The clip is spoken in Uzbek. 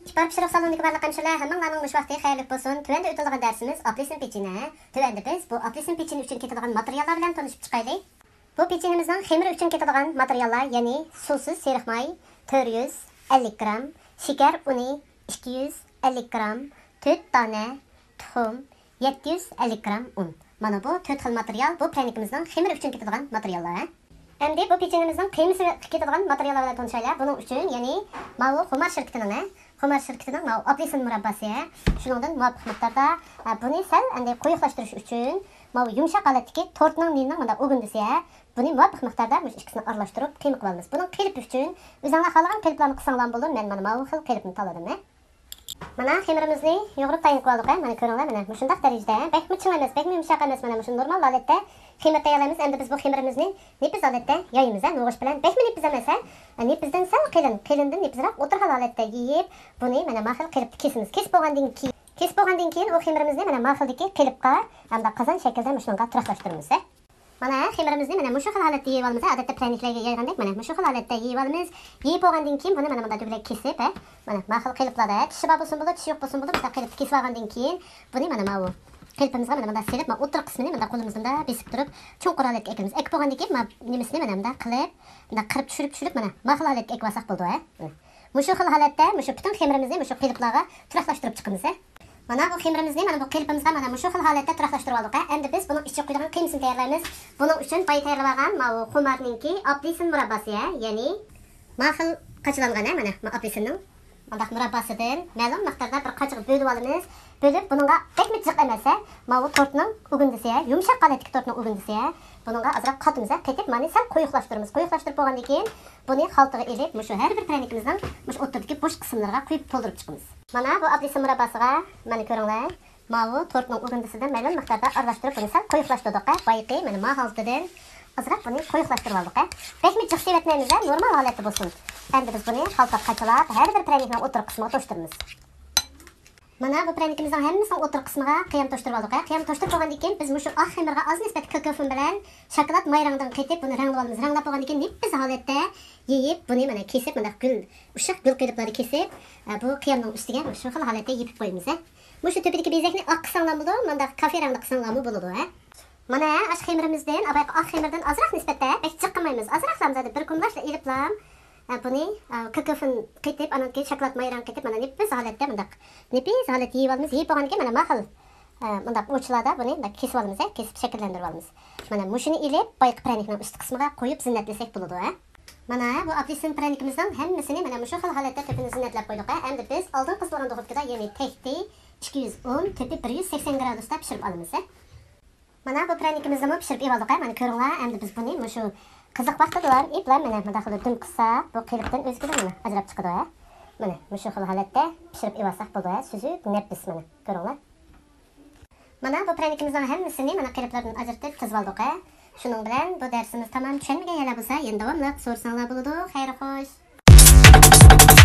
İpar pişiriq salonundaki barliq hemşireler hammalarning mush vaqti xayrli bo'lsin. Tuvanda o'tilgan dersimiz apelsin pechini. Tuvanda biz bu apelsin pechini uchun ketadigan materiallar bilan tanishib chiqaylik. Bu pechinimizning xemiri uchun ketadigan materiallar, ya'ni suvsiz seriq may 450 gram, shakar uni 250 gram, 4 dona tuxum, 750 gram un. Mana bu 4 xil material bu pranikimizning xemiri uchun ketadigan materiallar. Endi bu pechinimizning qiymasiga ketadigan materiallar bilan tanishaylik. Buning uchun, ya'ni Mavu Xumar şirketining apelsin murabbasi, shuningdek muvofiq miqdorda buni sal endi quyuqlashtirish uchun yumshoq holatdagi tortning nenining mana o'gindisi, buni muvofiq miqdorda mush ikkisini aralashtirib qiymib olamiz. Buning qilib uchun o'zingizlar xohlagan qiliblarni qilsanglar bo'ladi. Men mana bu xil qilibni tanladim. Mana xemirimizni yo'g'irib tayinib oldik. Mana ko'ringlar, mana shunday darajada, bakmi ching emas, bakmi yumshoq emas, mana shu normal holatda xemir tayyorlaymiz. Endi biz bu xemirimizni nepiz holatda yoyimiz, no'g'ish bilan bakmi nepiz emas, nepizdan sal qilindan nepizroq o'tirgan holatda yeyib, buni mana mahil qilib kesimiz. Kesib bo'lgandan keyin u xemirimizni mana mahildagi qilibqa hamda qozon shaklida shunga turaqlashtiramiz. Mana xemirimizni mana mushu xil holatda yeyib olamiz. Odatda praniklarga yaygandek mana mushu xil holatda yeyib olamiz. Yeyib bo'lgandan keyin buni mana bunday dublak kesib, mana mahil qiliblarda tishi bor bo'lsin bo'ladi, tishi yo'q bo'lsin bo'ladi, bunday qilib kesib olgandan keyin buni mana bu qilibimizga mana bunday serib, mana o'tir qismini mana qo'limizda besib turib, cho'nqur holatga ekamiz. Ekib bo'lgandan keyin mana nimasini mana bunday qilib, bunday qirib tushirib mana mahil holatga ekib olsak bo'ldi. Mushu xil holatda mushu butun xemirimizni mushu qiliblarga turaqlashtirib chiqamiz. Mana bu xemirimizni mana bu qilibimizga mana mushu xil holatda turaqlashtirib oldik. Endi biz buning ichiga quyadigan qiymasini tayyorlaymiz. Buning uchun boya tayyorlab olgan mana Xumarninki apelsin murabbasi, ya'ni mahil qachilangan mana apelsinning mandaq murabbasidan ma'lum miqdorda bir qachiq bo'lib olamiz. Bo'lib buningga bekmi jiq emas, mana bu tortning o'gindisi, yumshoq holatdagi tortning o'gindisi, buningga azroq qatimiz, qetib mana sal quyuqlashtiramiz. Quyuqlashtirib bo'lgandan keyin buni xaltaga ilib, mushu har bir pranikimizning mushu o'rtadagi bo'sh qismlariga quyib to'ldirib chiqamiz. Mana bu apelsin murabbasiga mana ko'ringlar, mana bu tortning o'gindisidan ma'lum miqdorda aralashtirib buni sal quyuqlashtirdik. Bayqi mana ma holatidan azroq buni quyuqlashtirib oldik. Bekmi jiq sevatmaymiz, normal holatda bo'lsin. Endi biz buni xaltaga qachilab, har bir pranikning o'tir qismiga to'shtiramiz. Mana bu pranikimizning hammasining o'tir qismiga qiyam to'shtirib oldik. Qiyam to'shtirib bo'lgandan keyin biz mushu oq xemirga oz nisbat kokofin bilan shokolad mayrangdan qetib buni ranglab olamiz. Ranglab bo'lgandan keyin nepiz holatda yeyib, buni mana kesib, mana gul, ushoq gul qiliblarni kesib, bu qiyamning ustiga shu xil holatda yepib qo'yamiz. Mushu tepidagi bezakni oq qilsanglar bo'ladi, mana kafe rangda qilsanglar bo'ladi. Mana oq xemirimizdan, oq xemirdan ozroq nisbatda bek jiq qilmaymiz. Ozroqlamizda bir kunlashla iliblam buni kokofin qetib, anaki shokolad mayrang qetib, mana nepiz holatda bundaq nepiz holatda yeyib olamiz. Yeyib bo'lgandan keyin mana mahil bundaq o'chlarda buni kesib olamiz, kesib shakllantirib olamiz. Mana mushuni ilib, boyqi pranikning usti qismiga qo'yib zinnatlasak bo'ladi. Mana bu apelsin pranikimizning hammasini mana shu xil holatda tepini zinnatlab qo'ydik. Endi biz oldin qizilgan duxovkada, ya'ni tekti 210, tepi 180 gradusda pishirib olamiz. Mana bu pranikimizni pishirib oldik. Mana ko'ringlar, endi biz buni mushu qiziq vaqtida iplar mana bunday qilib dum qilsa, bu qilibdan o'zgacha mana ajrab chiqadi. Mana mushu xil holatda pishirib olsak bo'ladi. Suzib, nepis mana ko'ringlar. Mana bu pranikimizning hammasini mana qiliblardan ajratib tizib oldik. Shuning bilan bu darsimiz tamom tushunmagan yana bo'lsa, yana davomli so'rasanglar bo'ladi. Xayr xo'sh.